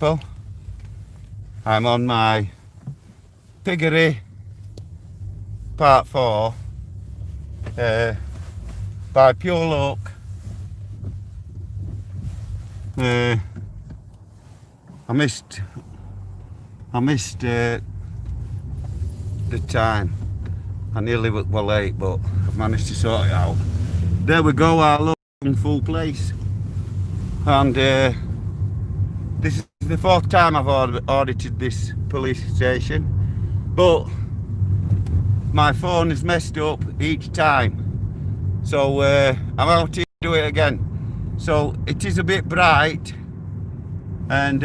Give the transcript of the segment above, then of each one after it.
Well, I'm on my Piggy part 4 by pure luck. I missed the time. I nearly were late, but I've managed to sort it out. There we go, our little full place. And this is the 4th time I've audited this police station, but my phone is messed up each time. So I'm out to do it again. So it is a bit bright, and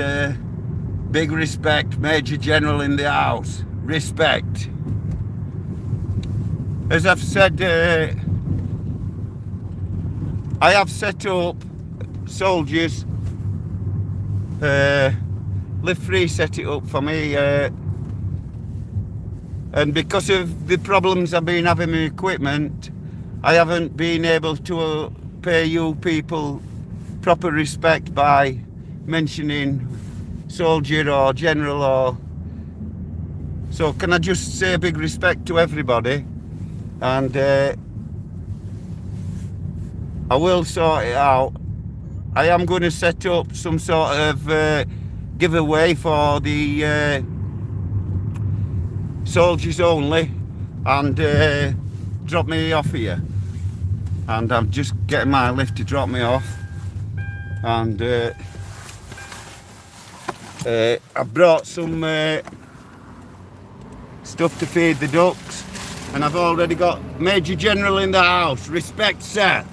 big respect, Major General in the house. Respect. As I've said, I have set up soldiers. Live Free set it up for me, and because of the problems I've been having with equipment, I haven't been able to pay you people proper respect by mentioning soldier or general or so. Can I just say a big respect to everybody, and I will sort it out. I am going to set up some sort of giveaway for the soldiers only, and drop me off here. And I'm just getting my lift to drop me off. And I've brought some stuff to feed the ducks, and I've already got Major General in the house. Respect, sir.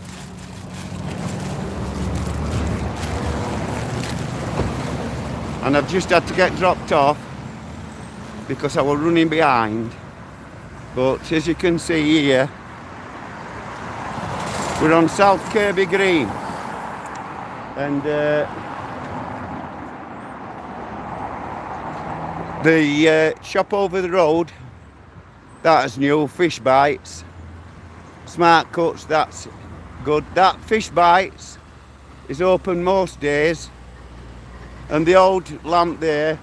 And I've just had to get dropped off because I was running behind. But as you can see here, we're on South Kirby Green, and the shop over the road, that is new. Fish Bites, Smart Cuts, that's good. That Fish Bites is open most days. And the old lamp there.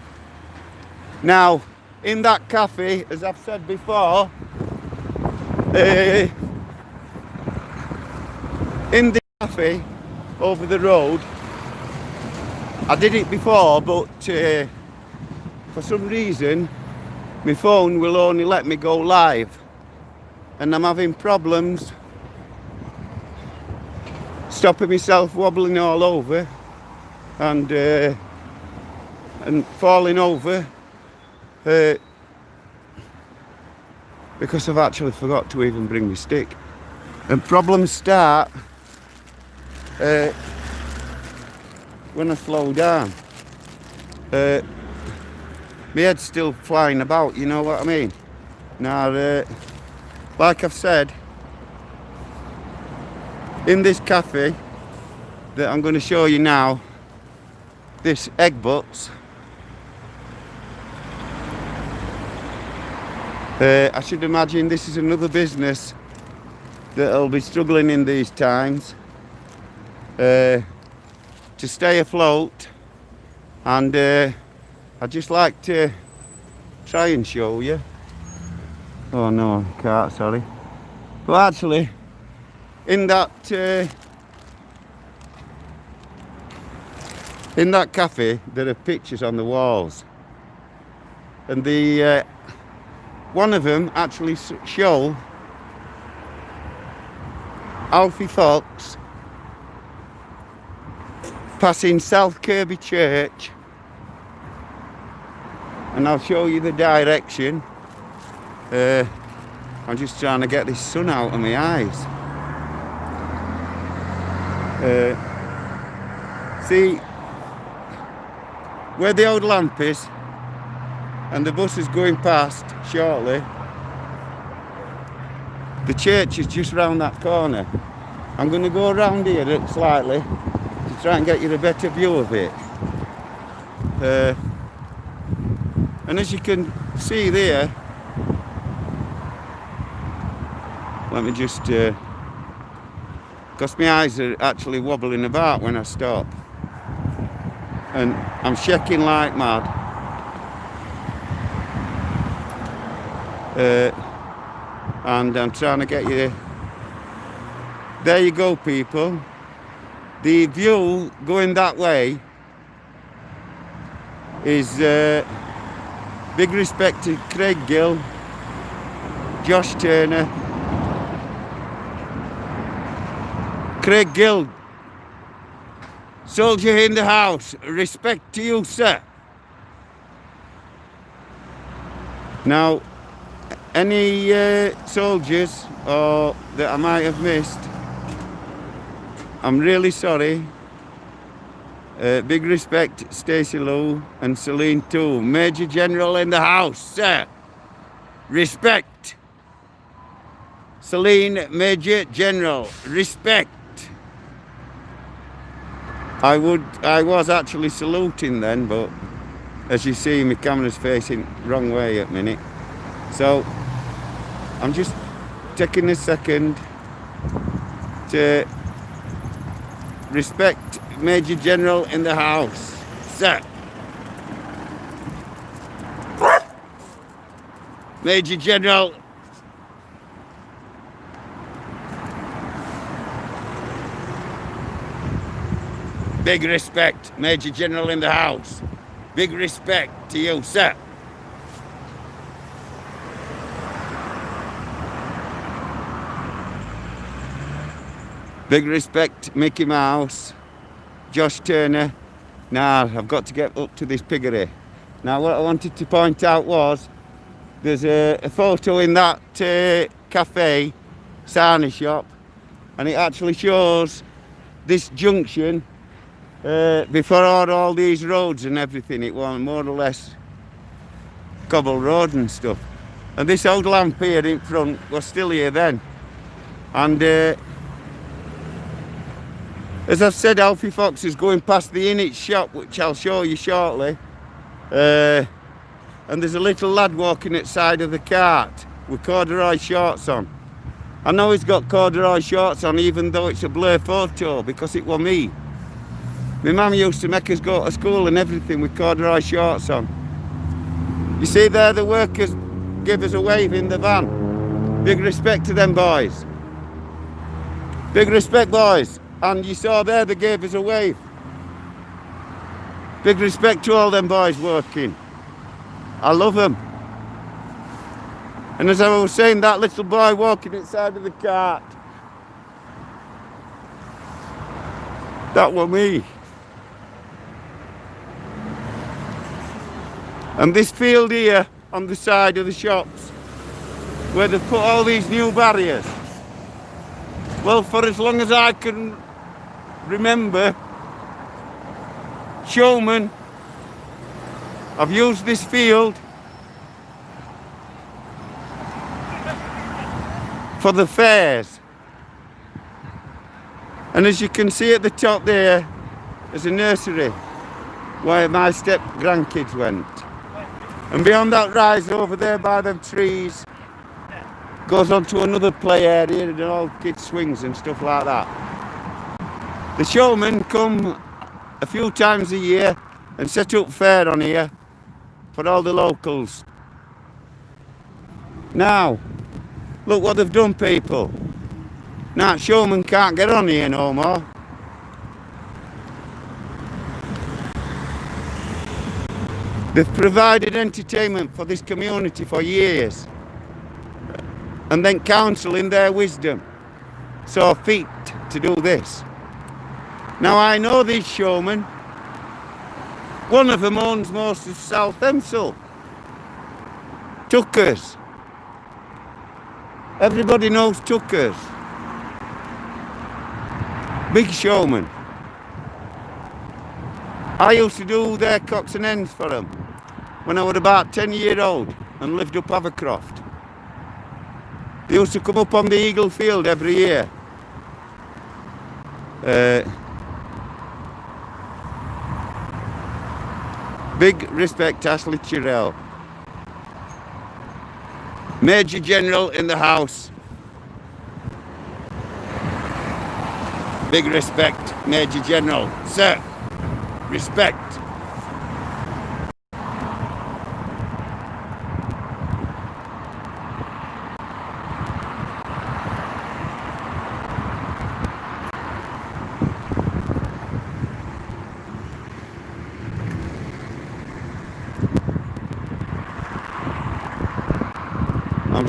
Now, in that cafe, as I've said before, in the cafe over the road, I did it before, but for some reason my phone will only let me go live, and I'm having problems stopping myself wobbling all over and falling over because I've actually forgot to even bring my stick. And problems start when I slow down. My head's still flying about, you know what I mean? Now, like I've said, in this cafe that I'm going to show you now, this Egg Butts, I should imagine this is another business that'll be struggling in these times to stay afloat, and I'd just like to try and show you. Oh no, I can't, sorry. But actually, in that cafe, there are pictures on the walls, and the one of them actually show Alfie Fox passing South Kirby Church, and I'll show you the direction. I'm just trying to get this sun out of my eyes. See where the old lamp is, and the bus is going past shortly. The church is just round that corner. I'm going to go around here slightly to try and get you a better view of it. And as you can see there, let me just, because my eyes are actually wobbling about when I stop. and I'm shaking like mad. And I'm trying to get you. There you go, people. The view going that way is big respect to Craig Gill, Josh Turner. Craig Gill, soldier in the house, respect to you, sir. Now, any soldiers that I might have missed, I'm really sorry. Big respect, Stacey Lou and Celine too. Major General in the house, sir. Respect. Celine, Major General, respect. I was actually saluting then, but as you see, my camera's facing wrong way at the minute. So I'm just taking a second to respect Major General in the house, sir. Major General. Big respect, Major General in the house. Big respect to you, sir. Big respect, Mickey Mouse, Josh Turner. Now, I've got to get up to this piggery. Now, what I wanted to point out was, there's a photo in that cafe, sarnie shop, and it actually shows this junction before all these roads and everything. It was more or less cobble road and stuff. And this old lamp here in front was still here then. And as I've said, Alfie Fox is going past the Innit shop, which I'll show you shortly. And there's a little lad walking at the side of the cart with corduroy shorts on. I know he's got corduroy shorts on even though it's a blur photo, because it was me. My mum used to make us go to school and everything with corduroy shorts on. You see there, the workers give us a wave in the van. Big respect to them boys. Big respect, boys. And you saw there, they gave us a wave. Big respect to all them boys working. I love them. And as I was saying, that little boy walking inside of the cart, that was me. And this field here on the side of the shops, where they've put all these new barriers, well, for as long as I can remember, showman, I've used this field for the fairs. And as you can see at the top there, there's a nursery where my step grandkids went. And beyond that rise over there by them trees, goes on to another play area and all kids swings and stuff like that. The showmen come a few times a year and set up fair on here for all the locals. Now, look what they've done, people. Now, showmen can't get on here no more. They've provided entertainment for this community for years, and then council in their wisdom saw fit to do this. Now, I know these showmen. One of them owns most of South Emsall. Tuckers. Everybody knows Tuckers. Big showman. I used to do their cocks and hens for them when I was about 10-year old and lived up Havercroft. They used to come up on the Eagle Field every year. Big respect, Ashley Chirell. Major General in the house. Big respect, Major General. Sir, respect.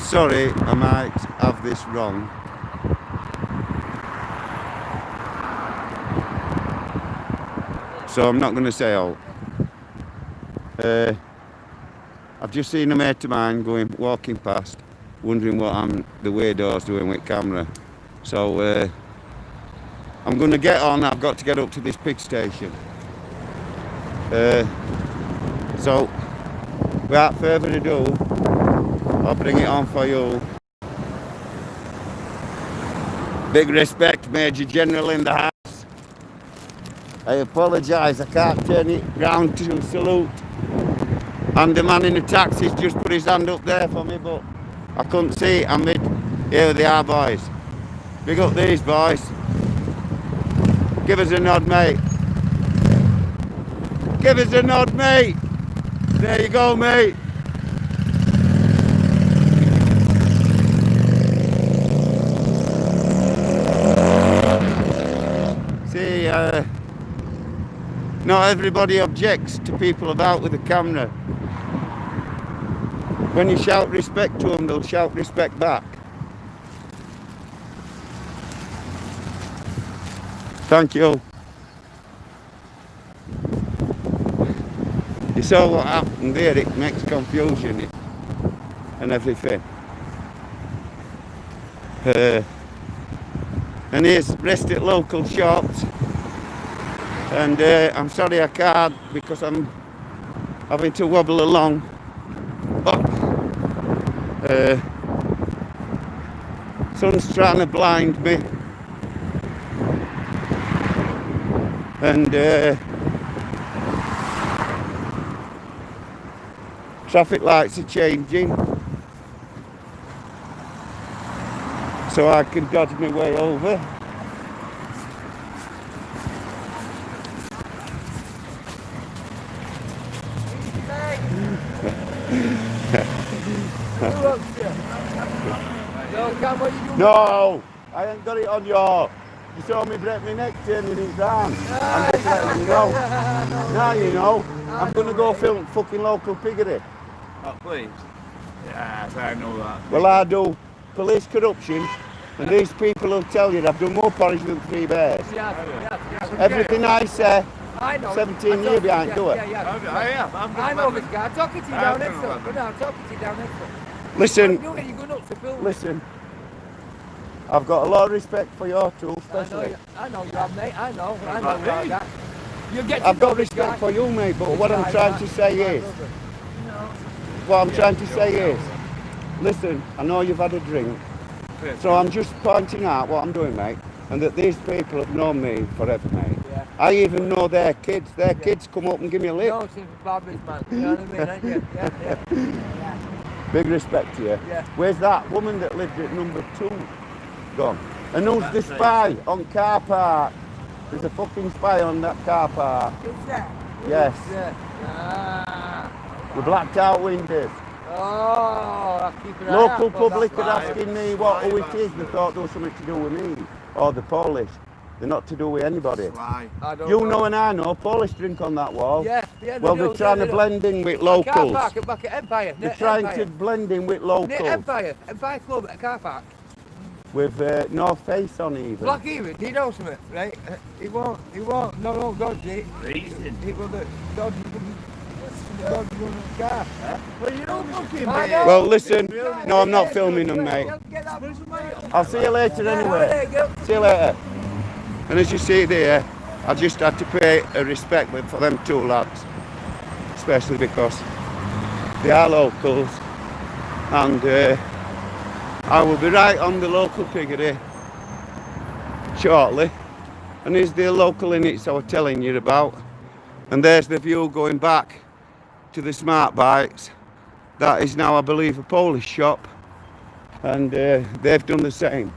sorry, I might have this wrong. So I'm not going to say out. I've just seen a mate of mine walking past, wondering what the weirdo's doing with camera. So I'm going to get on. I've got to get up to this pig station. So without further ado, I'll bring it on for you. Big respect, Major General in the house. I apologise, I can't turn it round to salute. And the man in the taxi's just put his hand up there for me, but I couldn't see it. Here they are, boys. Big up these boys. Give us a nod, mate. Give us a nod, mate. There you go, mate. See, not everybody objects to people about with a camera. When you shout respect to them, they'll shout respect back. Thank you. You saw what happened there, it makes confusion and everything. And here's rest at local shops. And I'm sorry I can't because I'm having to wobble along. Sun's trying to blind me. And traffic lights are changing. So I can dodge my way over. No, I ain't got it on your. You saw me break my neck turning it round. I'm just letting you know. Now you know. I'm going to go film fucking local piggery. Oh, please. Yes, I know that. Well, I do police corruption, and these people will tell you I've done more porridge than 3 bears. Yes. Everything I say, I know. 17 years behind, do it. I know this guy. I'm talking to you down next to him. Go down, I'm talking to you down next to him. Listen, You're going up to film. listen. I've got a lot of respect for your tools, especially. I know you have, mate. I know about that. You get I've got respect for you, mate, but what I'm trying to say is, listen, I know you've had a drink, so I'm just pointing out what I'm doing, mate, and that these people have known me forever, mate. Yeah. I even know their kids. Their kids come up and give me a lip. No, since Barbara's man. You know what I mean? Yeah. Big respect to you. Yeah. Where's that woman that lived at number 2 gone? And who's the spy on car park? There's a fucking spy on that car park. Is that? Yes. Yeah. The blacked out windows. Oh, I keep an eye Local out for public that are asking me who it is. They thought there was something to do with me. Or the Polish. They're not to do with anybody. You know and I know, Polish drink on that wall. Yeah. Well, they're trying to blend in with locals. Car park back at Empire. They're trying to blend in with locals. Near Empire Club at a car park. With no face on even. Black even, he knows something, right? He won't, no, dodgy. He will dodgy on the car. Well, you don't fucking Well, listen, no, I'm not filming them, mate. I'll see you later anyway. See you later. And as you see there, I just had to pay a respect for them 2 lads, especially because they are locals, and I will be right on the local piggery shortly. And here's the local innits I was telling you about. And there's the view going back to the smart bikes. That is now, I believe, a Polish shop. And they've done the same.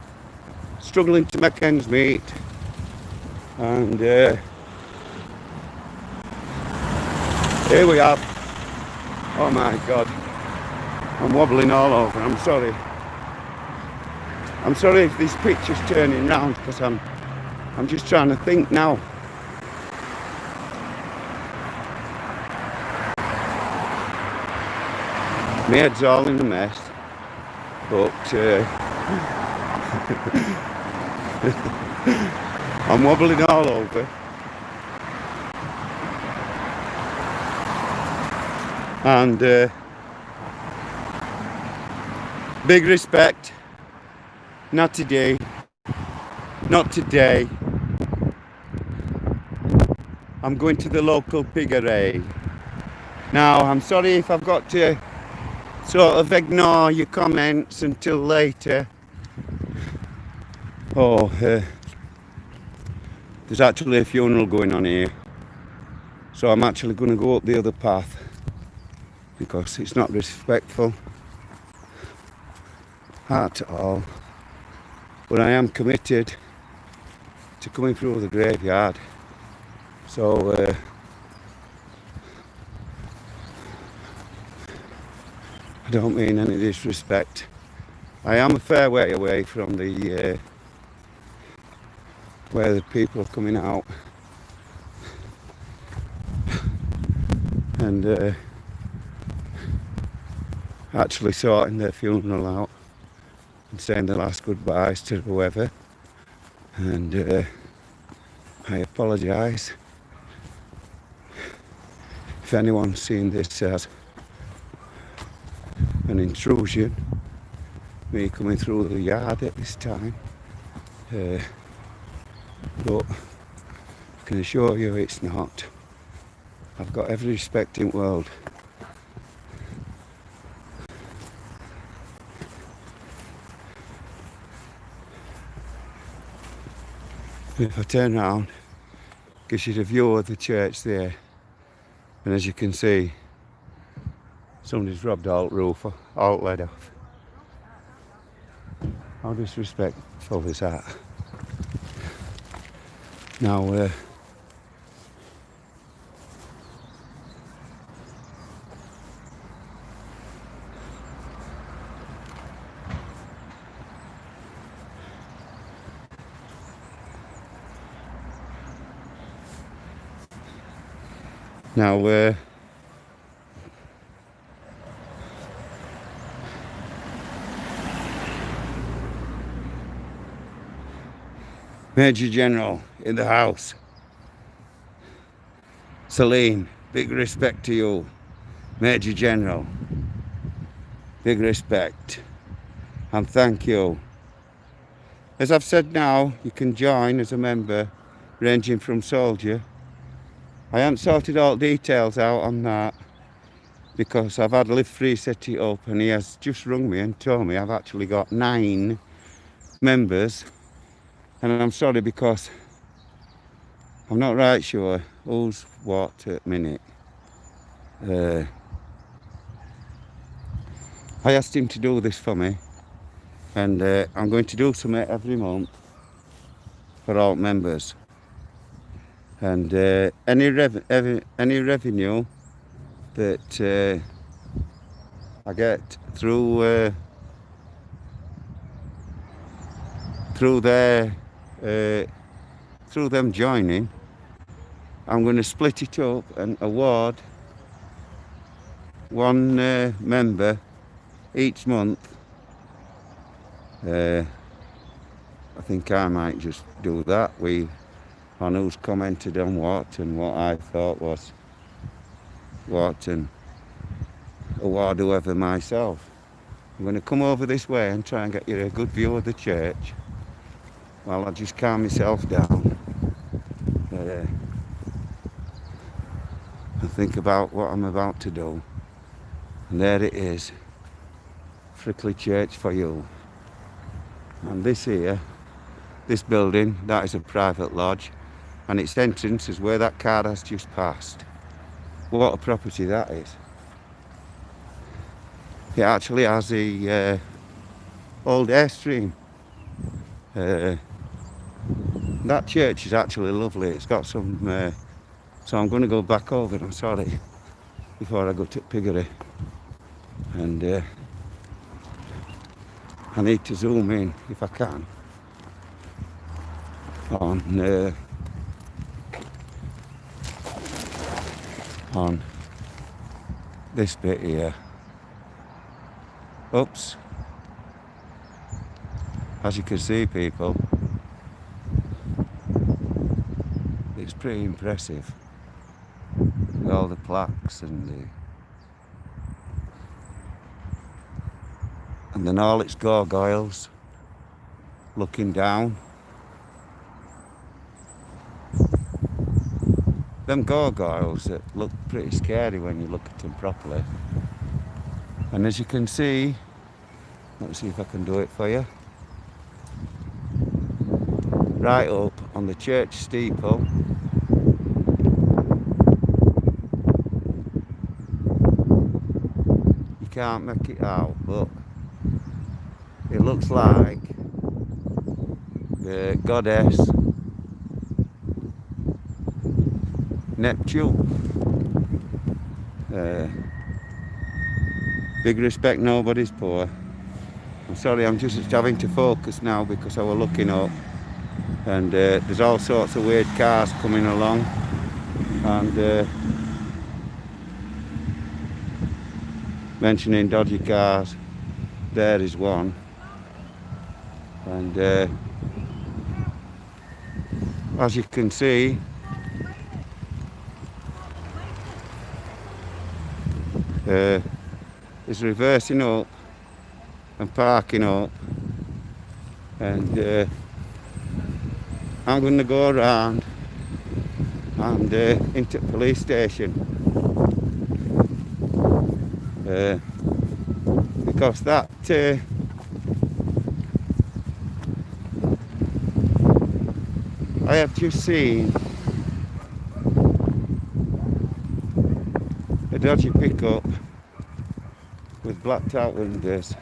Struggling to make ends meet. And here we are. Oh my God. I'm wobbling all over. I'm sorry. I'm sorry if this picture's turning round because I'm just trying to think now. My head's all in a mess. but I'm wobbling all over. And big respect. Not today. Not today. I'm going to the local piggery. Now, I'm sorry if I've got to sort of ignore your comments until later. Oh, there's actually a funeral going on here. So I'm actually going to go up the other path because it's not respectful at all. But I am committed to coming through the graveyard. So I don't mean any disrespect. I am a fair way away from the where the people are coming out and actually sorting their funeral out and saying the last goodbyes to whoever. And I apologise if anyone's seen this as an intrusion, me coming through the yard at this time. But I can assure you it's not. I've got every respect in the world. If I turn around, gives you the view of the church there, and as you can see, somebody's robbed all roof, all lead off. How disrespectful is that? Now, Major General in the house. Celine, big respect to you. Major General, big respect and thank you. As I've said now, you can join as a member ranging from soldier. I haven't sorted all details out on that because I've had Live Free set it up and he has just rung me and told me I've actually got 9 members, and I'm sorry because I'm not right sure who's what at minute. I asked him to do this for me, and I'm going to do something every month for all members. And any revenue that I get through them joining, I'm going to split it up and award one member each month. I think I might just do that. On who's commented on what and what I thought was what, and award whoever myself. I'm going to come over this way and try and get you a good view of the church while I just calm myself down and think about what I'm about to do. And there it is, Frickley Church for you. And this here, this building, that is a private lodge, and its entrance is where that car has just passed. What a property that is. It actually has a old airstream. That church is actually lovely. It's got some, so I'm going to go back over, I'm sorry, before I go to Piggy. And I need to zoom in, if I can, on this bit here. Oops. As you can see, people, it's pretty impressive. With all the plaques and then all its gargoyles looking down. Them gargoyles that look pretty scary when you look at them properly. And as you can see, let's see if I can do it for you. Right up on the church steeple, you can't make it out, but it looks like the goddess Neptune. Big respect, nobody's poor. I'm sorry, I'm just having to focus now because I was looking up, and there's all sorts of weird cars coming along, and mentioning dodgy cars, there is one, and as you can see, it's reversing up and parking up, and I'm going to go around and into the police station, because that I have just seen a dodgy pickup with blacked out windows.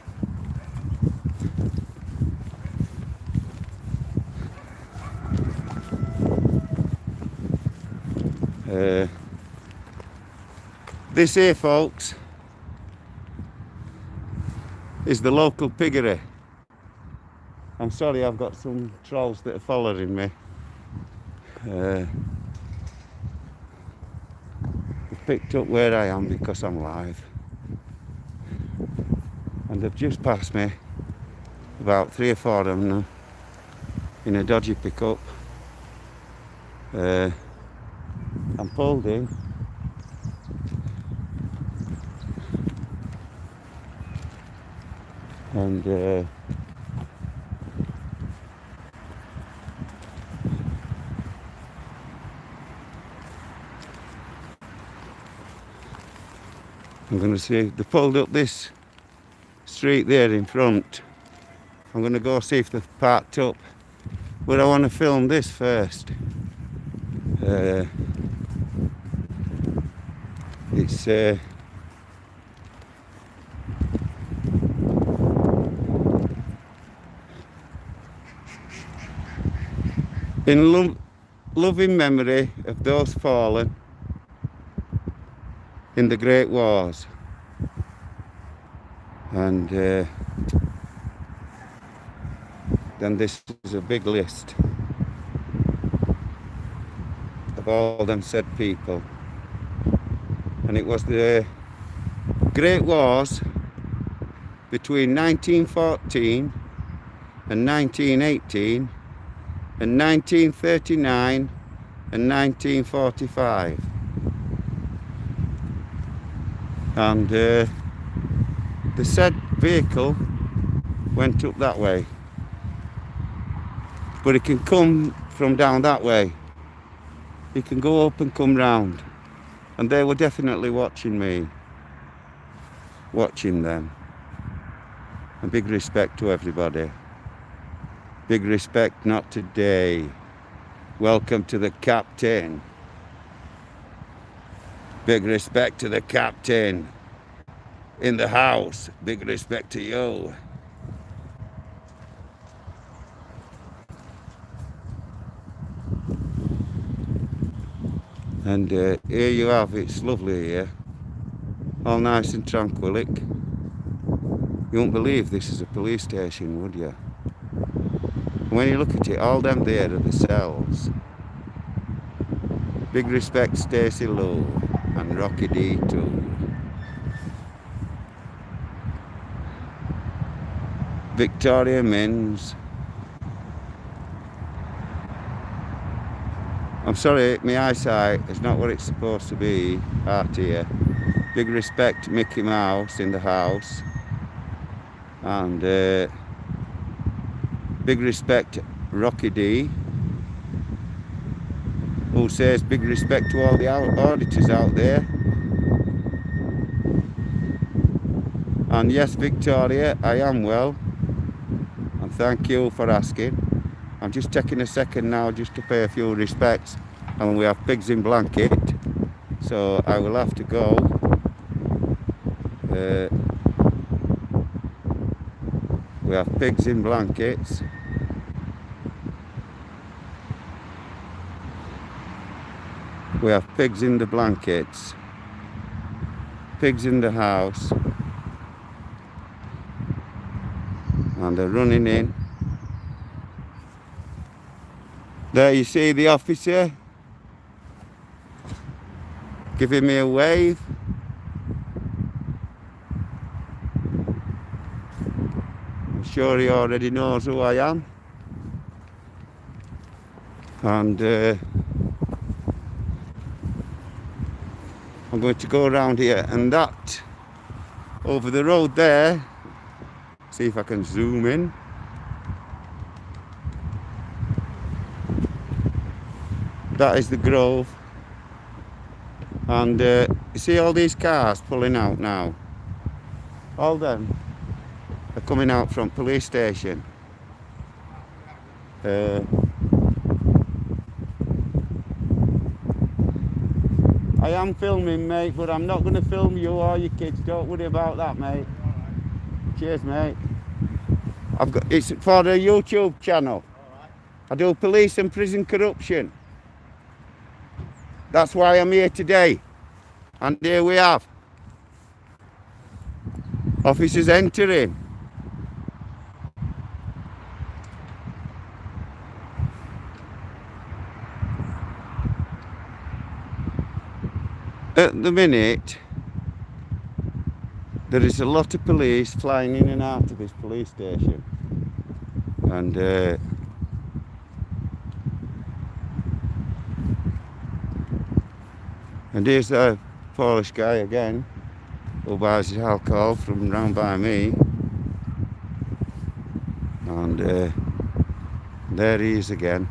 This here, folks, is the local piggery. I'm sorry, I've got some trolls that are following me. They've picked up where I am because I'm live, and they've just passed me, about 3 or 4 of them now, in a dodgy pickup. I'm pulled in, and I'm going to see, they pulled up this street there in front. I'm going to go see if they've parked up, but I want to film this first. It's in loving memory of those fallen in the Great Wars, and then this is a big list of all them said people, and it was the Great Wars between 1914 and 1918 and 1939 and 1945. And the said vehicle went up that way, but it can come from down that way. It can go up and come round, and they were definitely watching me, watching them. And big respect to everybody. Big respect, not today. Welcome to the captain. Big respect to the captain in the house. Big respect to you. And here you have, it's lovely here. All nice and tranquillic. You won't believe this is a police station, would you? And when you look at it, all them there are the cells. Big respect, Stacey Lou and Rocky D too. Victoria Mins, I'm sorry, my eyesight is not what it's supposed to be out here. Big respect to Mickey Mouse in the house. And big respect to Rocky D, who says big respect to all the auditors out there. And yes, Victoria, I am well. And thank you for asking. I'm just taking a second now just to pay a few respects. And we have pigs in blanket. So I will have to go. We have pigs in blankets. We have pigs in the blankets. Pigs in the house. And they're running in. There you see the officer giving me a wave. I'm sure he already knows who I am. And I'm going to go around here, and that over the road there, see if I can zoom in. That is the Grove. And you see all these cars pulling out now? All them are coming out from police station. I am filming, mate, but I'm not going to film you or your kids. Don't worry about that, mate. Cheers, mate. It's for the YouTube channel. I do police and prison corruption. That's why I'm here today. And here we have officers entering. At the minute, there is a lot of police flying in and out of this police station. And here's a Polish guy again, who buys his alcohol from round by me. And there he is again.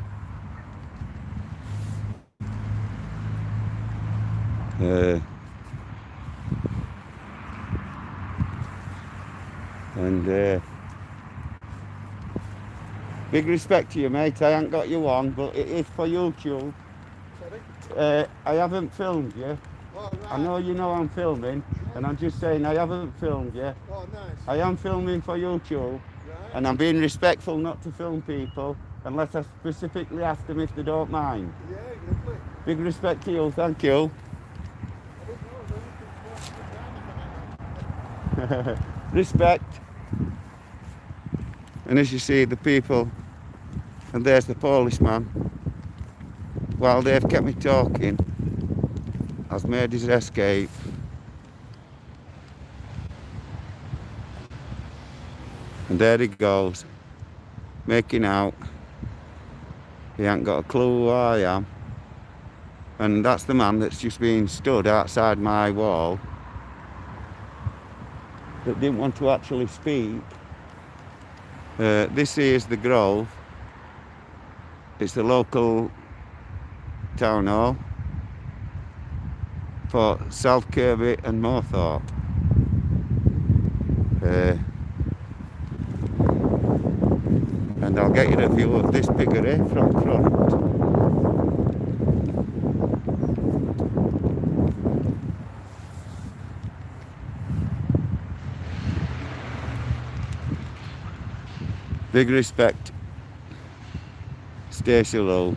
Big respect to you, mate. I ain't got you on, but it is for YouTube. Sorry? I haven't filmed you. Oh, right. I know you know I'm filming, and I'm just saying I haven't filmed you. Oh, nice. I am filming for YouTube, right. And I'm being respectful not to film people unless I specifically ask them if they don't mind. Yeah, lovely. Big respect to you, thank you. Respect. And as you see, the people, and there's the Polishman, while they've kept me talking, has made his escape. And there he goes, making out. He ain't got a clue who I am. And that's the man that's just been stood outside my wall, that didn't want to actually speak. This is the Grove. It's the local town hall for South Kirby and Moorthorpe. And I'll get you a view of this piggery from front. Big respect, Stacey Lowe.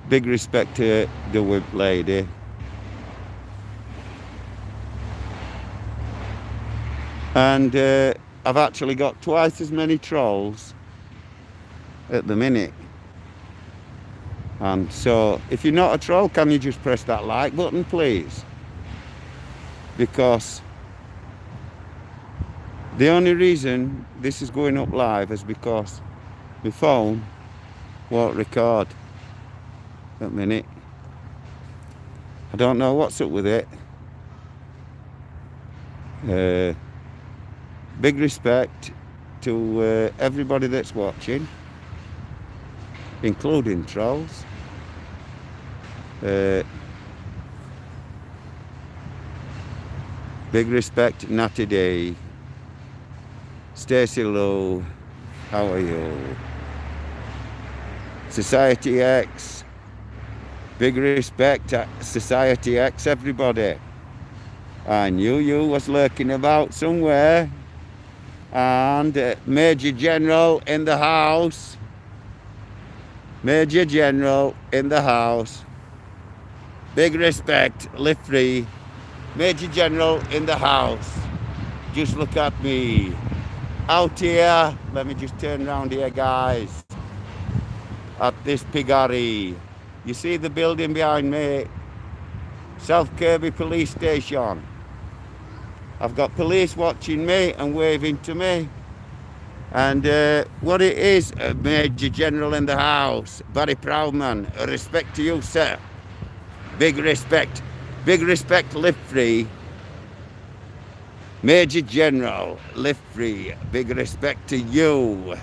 Big respect to the whip lady. And I've actually got twice as many trolls at the minute. And so, if you're not a troll, can you just press that like button, please? Because the only reason this is going up live is because my phone won't record. at the minute. I don't know what's up with it. Big respect to everybody that's watching, including trolls. Big respect, Natty D, Stacey Lou, how are you? Society X, big respect, Society X, everybody. I knew you was lurking about somewhere. And Major General in the house. Major General in the house. Big respect, live free. Major General in the house. Just look at me. Out here, let me just turn around here, guys. At this piggery. You see the building behind me? South Kirby Police Station. I've got police watching me and waving to me. And what it is, Major General in the house, Barry Proudman, respect to you, sir. Big respect, live free. Major General, live free, big respect to you.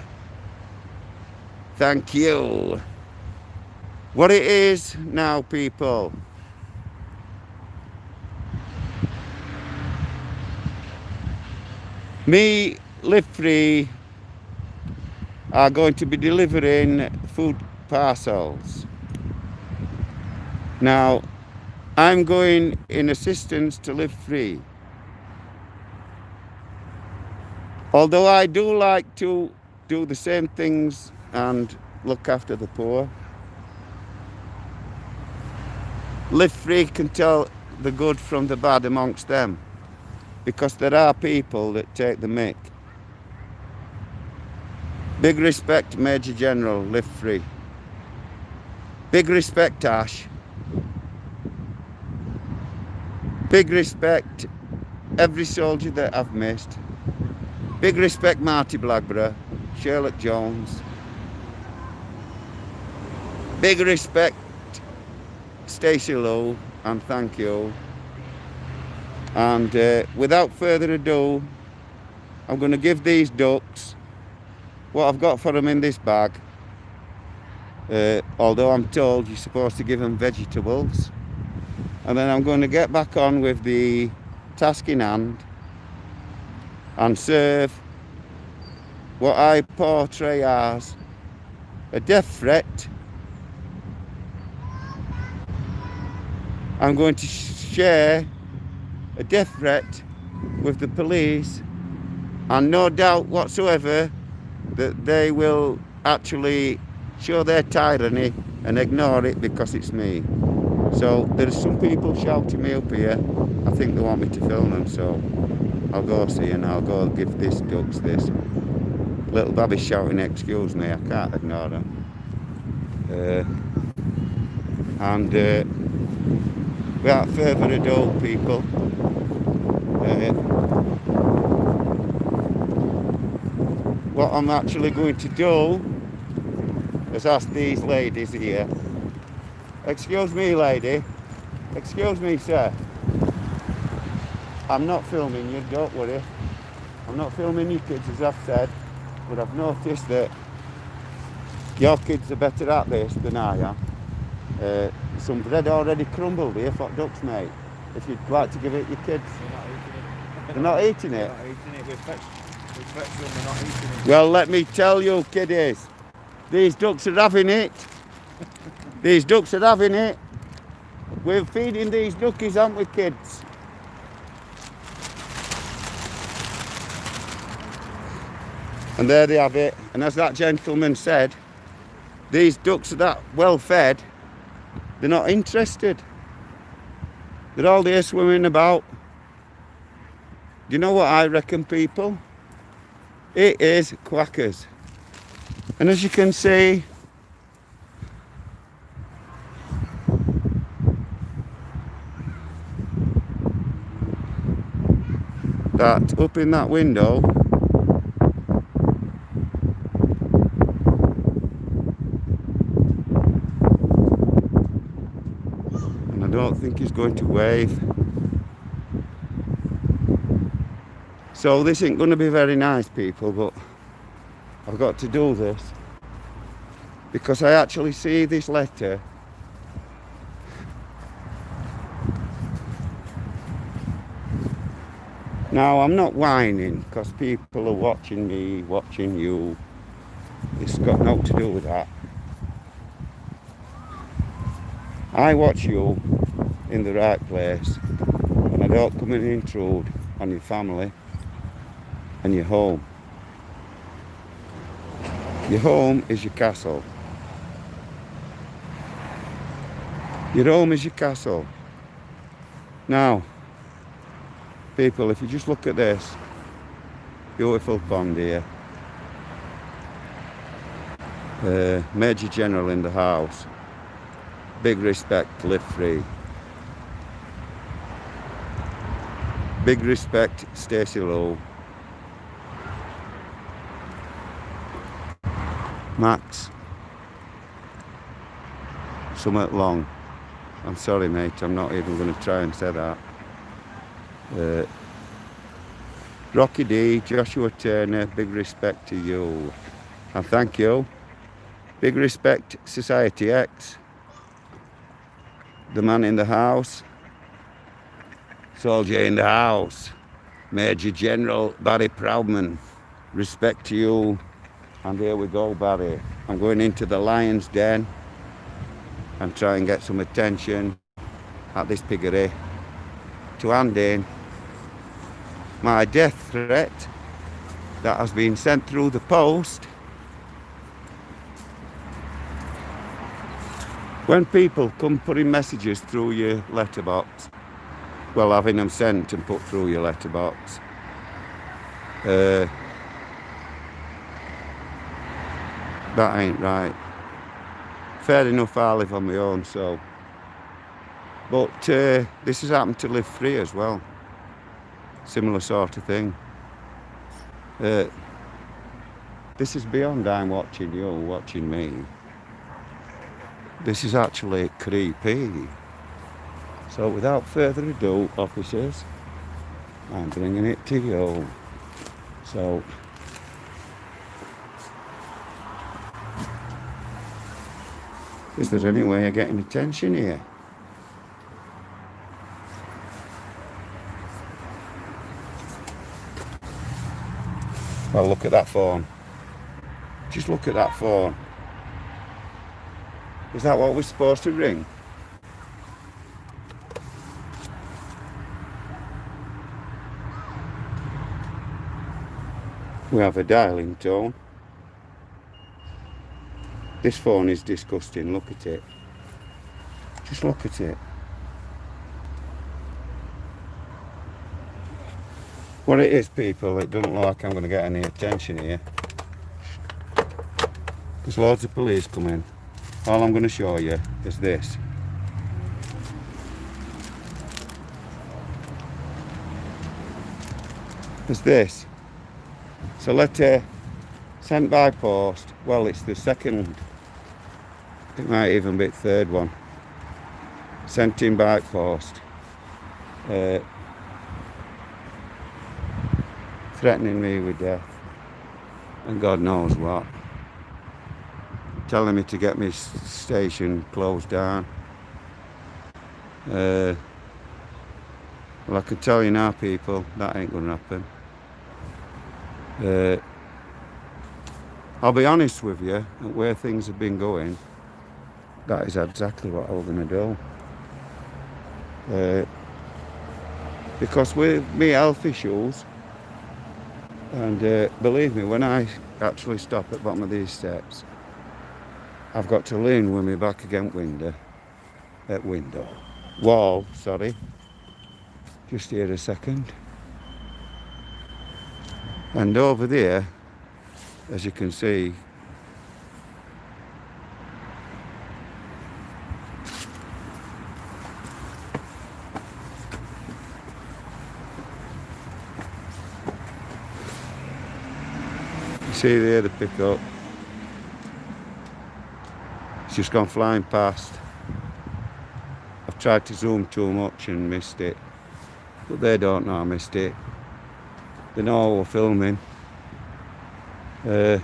Thank you. What it is now, people. Me, live free, are going to be delivering food parcels. Now, I'm going in assistance to live free. Although I do like to do the same things and look after the poor, live free can tell the good from the bad amongst them. Because there are people that take the mick. Big respect, Major General, live free. Big respect, Ash. Big respect, every soldier that I've missed. Big respect, Marty Blackburn, Sherlock Jones. Big respect, Stacey Lou, and thank you. And without further ado, I'm going to give these ducks what I've got for them in this bag. Although I'm told you're supposed to give them vegetables. And then I'm going to get back on with the task in hand and serve what I portray as a death threat. I'm going to share a death threat with the police, and no doubt whatsoever that they will actually show their tyranny and ignore it because it's me. So there's some people shouting me up here. I think they want me to film them, so I'll go see and I'll go give this ducks this. Little Babby shouting, excuse me, I can't ignore them. Without further ado, people, what I'm actually going to do is ask these ladies here. Excuse me, lady. Excuse me, sir. I'm not filming you, don't worry. I'm not filming you kids, as I've said, but I've noticed that your kids are better at this than I am. Some bread already crumbled here for ducks, mate. If you'd like to give it your kids. They're not eating it. They're not eating it. We fetched them, they're not eating it. Well, let me tell you, kiddies, these ducks are having it. These ducks are having it. We're feeding these duckies, aren't we, kids? And there they have it. And as that gentleman said, these ducks are that well fed, they're not interested. They're all there swimming about. Do you know what I reckon, people? It is quackers. And as you can see, that up in that window, don't think he's going to wave. So this ain't going to be very nice, people, but I've got to do this because I actually see this letter. Now, I'm not whining because people are watching me, watching you. It's got nothing to do with that. I watch you in the right place and I don't come and intrude on your family and your home. Your home is your castle. Your home is your castle. Now, people, if you just look at this beautiful pond here, Major General in the house, big respect, live free. Big respect, Stacey Lowe. Max, Summit Long. I'm sorry, mate, I'm not even going to try and say that. Rocky D, Joshua Turner, big respect to you. And thank you. Big respect, Society X. The man in the house. Soldier in the house. Major General Barry Proudman. Respect to you. And here we go, Barry. I'm going into the lion's den and try and get some attention at this piggery to hand in my death threat that has been sent through the post. When people come putting messages through your letterbox, well, having them sent and put through your letterbox, that ain't right. Fair enough, I live on my own, so. But this has happened to Live Free as well. Similar sort of thing. This is beyond I'm watching you, watching me. This is actually creepy. So without further ado, officers, I'm bringing it to you. So, is there any way of getting attention here? Well, look at that phone. Just look at that phone. Is that what we're supposed to ring? We have a dialing tone. This phone is disgusting, look at it. Just look at it. What it is, people, it doesn't look like I'm going to get any attention here. There's loads of police coming. All I'm going to show you is this. Is this. So letter sent by post. Well, it's the second. It might even be the third one. Sent in by post. Threatening me with death. And God knows what. Telling me to get my station closed down. Well, I can tell you now, people, that ain't going to happen. I'll be honest with you, where things have been going, that is exactly what I was going to do. Because with me health issues, and believe me, when I actually stop at the bottom of these steps, I've got to lean with my back against wall, sorry. Just here a second. And over there, as you can see, you see there the pickup. It's just gone flying past. I've tried to zoom too much and missed it. But they don't know I missed it. They know we're filming. And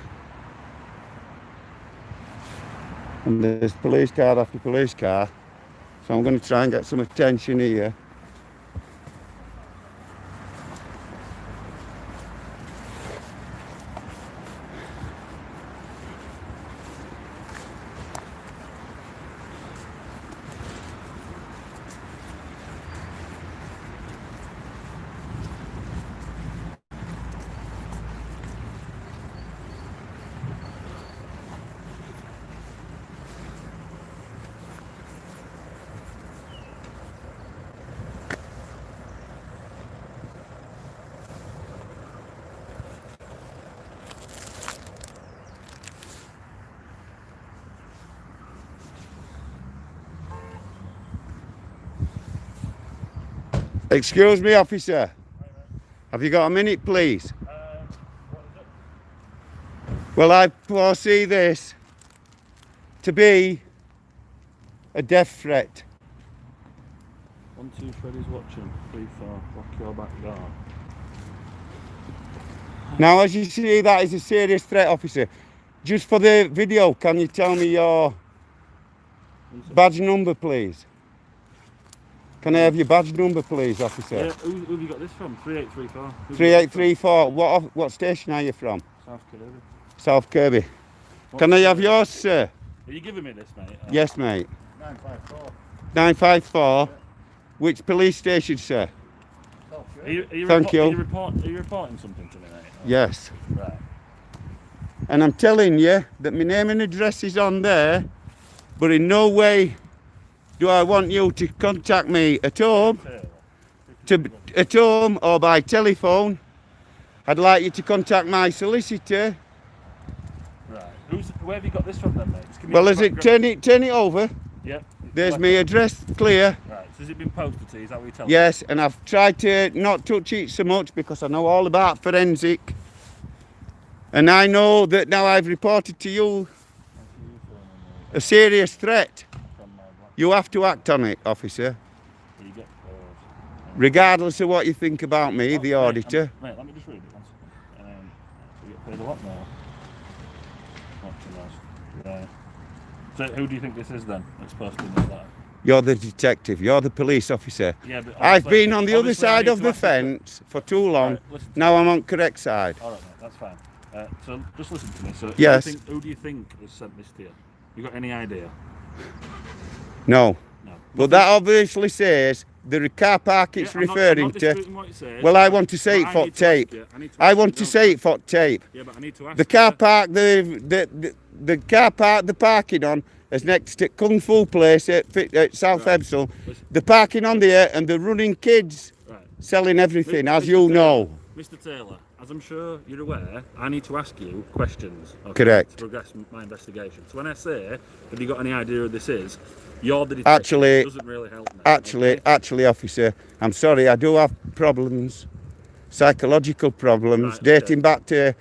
there's police car after police car. So I'm going to try and get some attention here. Excuse me, officer. Have you got a minute, please? What is it? Well, I foresee this to be a death threat. 1, 2, Freddy's watching. 3, 4, lock your back door. Now, as you see, that is a serious threat, officer. Just for the video, can you tell me your badge number, please? Can I have your badge number, please, officer? Yeah, who have you got this from? 3834. 3834. What station are you from? South Kirby. South Kirby. Can I have yours, sir? Are you giving me this, mate? Yes, mate. 954. 954. Which police station, sir? Are you Thank you. Are you reporting something to me, mate? Yes. Right. And I'm telling you that my name and address is on there, but in no way do I want you to contact me at home, at home or by telephone. I'd like you to contact my solicitor. Right. Where have you got this from then, mate? Just give me Well, a is it background. turn it over? Yep. There's my address clear. Right. So has it been posted to you? Is that what you're telling me? Yes, and I've tried to not touch it so much because I know all about forensic. And I know that now I've reported to you a serious threat. You have to act on it, officer. You get Regardless of what you think about me, the auditor. Mate, let me just read it one second. You get paid a lot more. Not too much. Right. So who do you think this is then? That's supposed to be this letter? You're the detective, you're the police officer. Yeah, but I've been on the other obviously I side need of to the ask you- fence for too long. Right, listen to Now I'm on correct side. All right, mate, that's fine. So just listen to me. So Yes. who do you think has sent this to you? You got any idea? No. No. But that obviously says the car park it's Yeah, I'm referring not to. disputing what it says, Well, I want to say but it I for need to ask tape. you- I need to I ask want you, to don't say it for tape. Yeah, but I need to ask The car park, the car park they're parking on is next to Kung Fu Place at South Right. Epsom. Listen. They're parking on there and they're running kids Right. selling everything, Mr. as you know. Mr. Taylor, as I'm sure you're aware, I need to ask you questions. Okay, Correct. To progress my investigation. So when I say, have you got any idea who this is? You're the detective. Actually- It doesn't really help me. okay? Actually, officer, I'm sorry, I do have problems, psychological problems, Right, okay. dating back to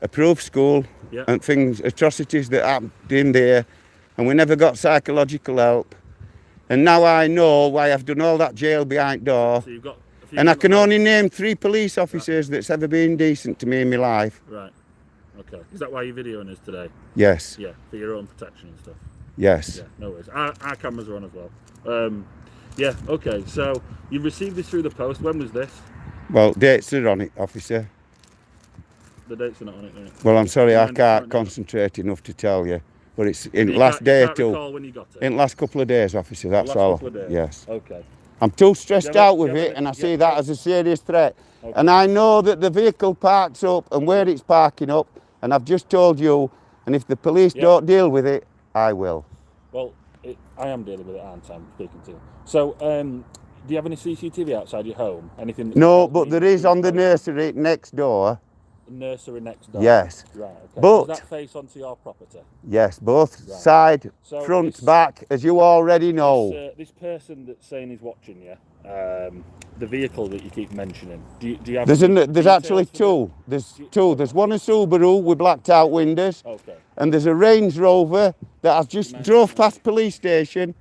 approved school Yeah. and things, atrocities that happened in there, and we never got psychological help. And now I know why I've done all that jail behind door. So you've got a few And I criminal can only records. name 3 police officers that's ever been decent to me in my life. Right. Okay. Is that why you're videoing us today? Yes, Yeah. For your own protection and stuff. yes. Yeah. No worries. Our cameras are on as well. Yeah. Okay. So you received this through the post. When was this? Well, dates are on it, officer. The dates are not on it. Right? Well, I'm sorry, I Mine can't aren't. concentrate enough to tell you. But it's in You last can't- day you or can't two. recall when you got it. In last couple of days, officer, that's Last all. couple of days. Yes. Okay. I'm too stressed Yeah, out with yeah, it, and I see yeah. that as a serious threat. Okay. And I know that the vehicle parks up and where it's parking up, and I've just told you, and if the police Yeah. don't deal with it, I will. Well, I am dealing with it, aren't I? I'm speaking to you. So, do you have any CCTV outside your home? Anything? That No, tells but me there who's is on the going- nursery next door. nursery next door. Yes. Right. Okay. But- Does that face onto your property? Yes, both Right. side, So front, this- back, as you already know. This person that's saying he's watching you, the vehicle that you keep mentioning. Do you have? There's any there's actually details for two. There's two. There's one a Subaru with blacked out windows, the- Okay. and there's a Range Rover that I've just Nice. drove past police station.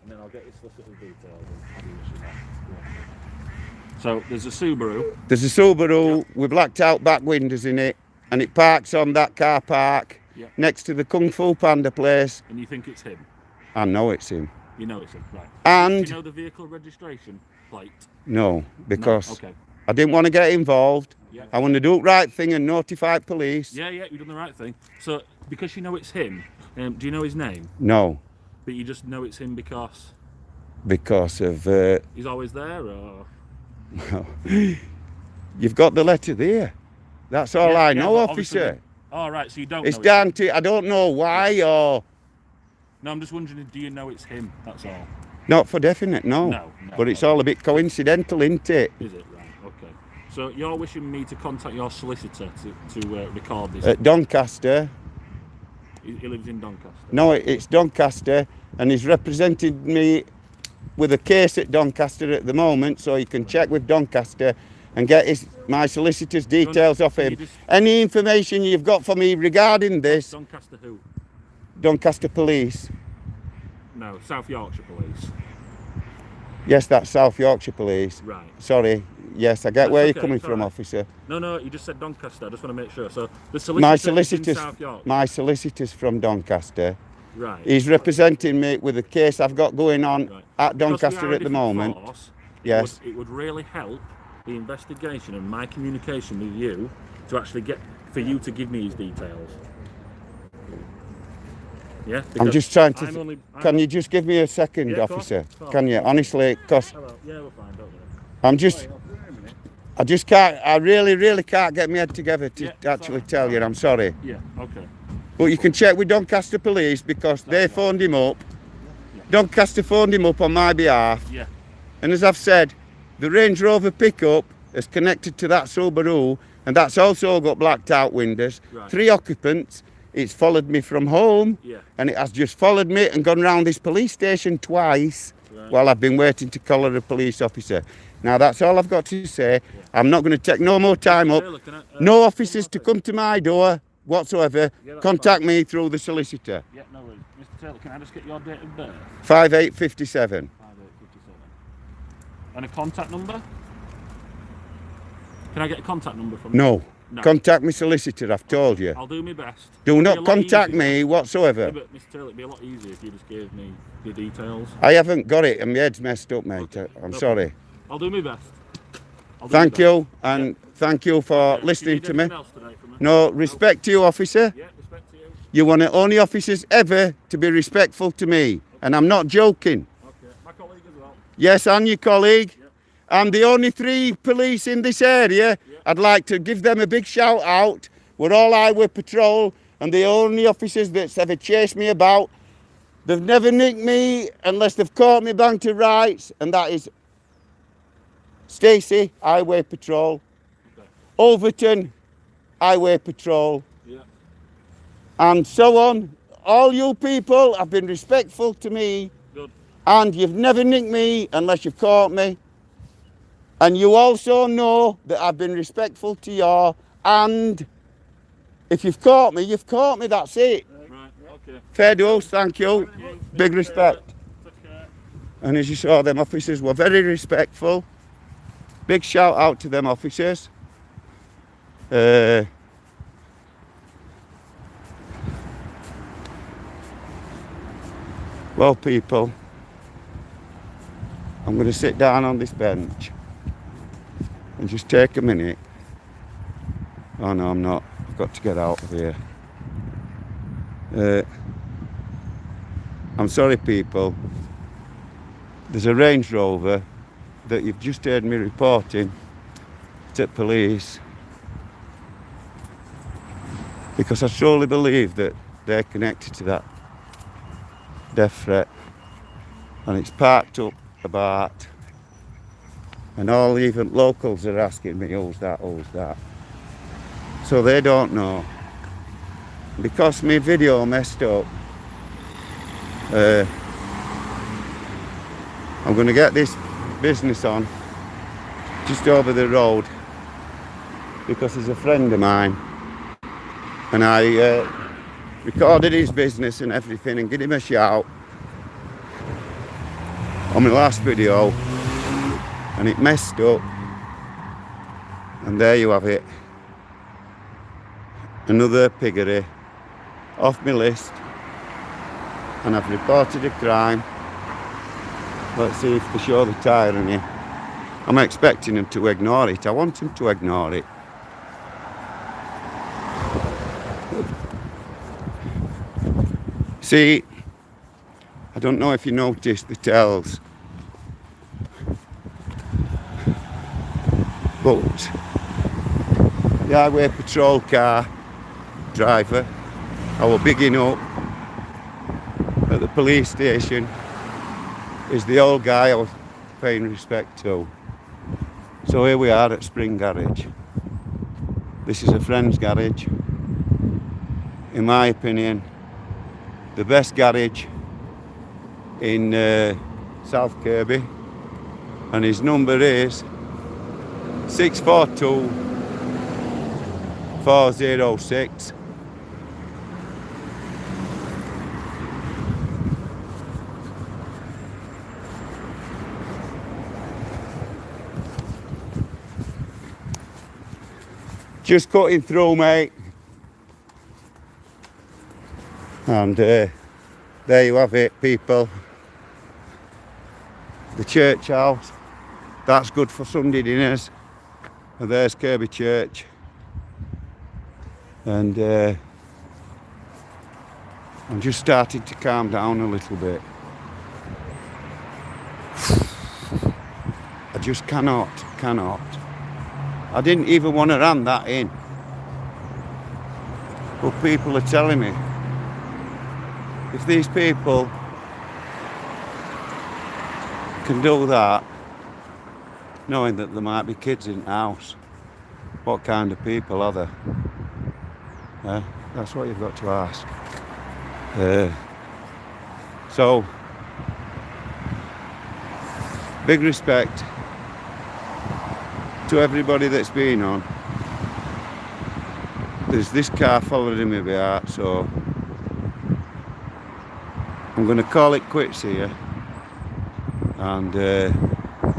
And then I'll get your So there's a Subaru. There's a Subaru with blacked out back windows in it, and it parks on that car park next to the Kung Fu Panda place. And you think it's him? I know it's him. You know it's him, right. And do you know the vehicle registration plate? No, because no? Okay. I didn't want to get involved. Yeah. I want to do the right thing and notify police. Yeah, you've done the right thing. So, because you know it's him, do you know his name? No. But you just know it's him because? Because of... He's always there, or...? You've got the letter there. That's all I know, officer. Oh, right, so you don't it's know down to... I don't know why or... No, I'm just wondering, do you know it's him? That's all. Not for definite, no. No. But it's all a bit coincidental, isn't it? Is it? Right, okay. So you're wishing me to contact your solicitor to record this? At Doncaster. He lives in Doncaster? No, it's Doncaster, and he's represented me with a case at Doncaster at the moment, so you can check with Doncaster and get my solicitor's details off him. Any information you've got for me regarding this... Doncaster who? Doncaster Police. No, South Yorkshire Police. Yes, that's South Yorkshire Police. Right. Sorry. Yes, I get where you're coming from, officer. No, you just said Doncaster. I just want to make sure. So the solicitor is in South Yorkshire. My solicitor's from Doncaster. Right. He's representing me with a case I've got going on at Doncaster at the moment. Yes. It would really help the investigation and my communication with you to actually for you to give me his details. Yeah. I'm just trying to. Can you just give me a second, officer? Can you? Honestly, because. Yeah, we're fine. Don't worry. I'm just. I just can't. I really can't get my head together to actually tell you. I'm sorry. Yeah. Okay. But you can check with Doncaster Police because they phoned him up. Doncaster phoned him up on my behalf. Yeah. And as I've said, the Range Rover pickup is connected to that Subaru, and that's also got blacked out windows. Right. 3 occupants. It's followed me from home, and it has just followed me and gone round this police station twice while I've been waiting to collar a police officer. Now that's all I've got to say. I'm not going to take no more time up. No officers to come to my door whatsoever. Contact me through the solicitor. Yeah, no worries. Mr. Taylor, can I just get your date of birth? 5857. 5857. And a contact number? Can I get a contact number from you? No. Contact me solicitor, I've told you. I'll do my best. Do not contact me whatsoever. Yeah, but Mr. Taylor, it'd be a lot easier if you just gave me the details. I haven't got it and my head's messed up, mate. Okay. I'm sorry. I'll do my best. Thank you, and thank you for listening to me. No, respect to you, officer. Yeah, respect to you. You're one of the only officers ever to be respectful to me, and I'm not joking. Okay, my colleague as well. Yes, and your colleague. Yeah. I'm the only 3 police in this area. Yeah. I'd like to give them a big shout out. We're all highway patrol, and the only officers that's ever chased me about. They've never nicked me unless they've caught me bang to rights, and that is Stacey, Highway Patrol. Okay. Overton, Highway Patrol. Yeah. And so on. All you people have been respectful to me. Good. And you've never nicked me unless you've caught me. And you also know that I've been respectful to you. And if you've caught me, that's it. Right, okay. Fair dues, thank you. Big respect. And as you saw, them officers were very respectful. Big shout out to them officers. Well, people, I'm going to sit down on this bench and just take a minute. Oh no, I'm not. I've got to get out of here. I'm sorry, people. There's a Range Rover that you've just heard me reporting to police because I truly believe that they're connected to that death threat, and it's parked up about, and all even locals are asking me who's that, so they don't know. Because my video messed up, I'm going to get this business on just over the road because he's a friend of mine, and I recorded his business and everything and give him a shout on my last video, and it messed up, And there you have it. Another piggery off my list. And I've reported a crime. Let's see if they show the tyranny. I'm expecting them to ignore it. I want them to ignore it. See, I don't know if you noticed the tells, but the highway patrol car driver, I was bigging up at the police station, is the old guy I was paying respect to. So here we are at Spring Garage. This is a friend's garage. In my opinion, the best garage in South Kirby, and his number is 642 406. Just cutting through, mate. And there you have it, people. The church house. That's good for Sunday dinners. And there's Kirby Church. And I'm just starting to calm down a little bit. I just cannot. I didn't even want to ram that in. But people are telling me, if these people can do that, knowing that there might be kids in the house, what kind of people are they? That's what you've got to ask. So, big respect to everybody that's been on. There's this car following me behind, so I'm going to call it quits here, and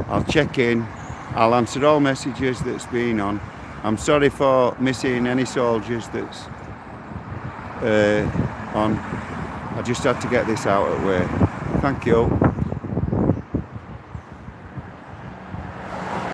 I'll check in. I'll answer all messages that's been on. I'm sorry for missing any soldiers that's on. I just had to get this out of the way. Thank you.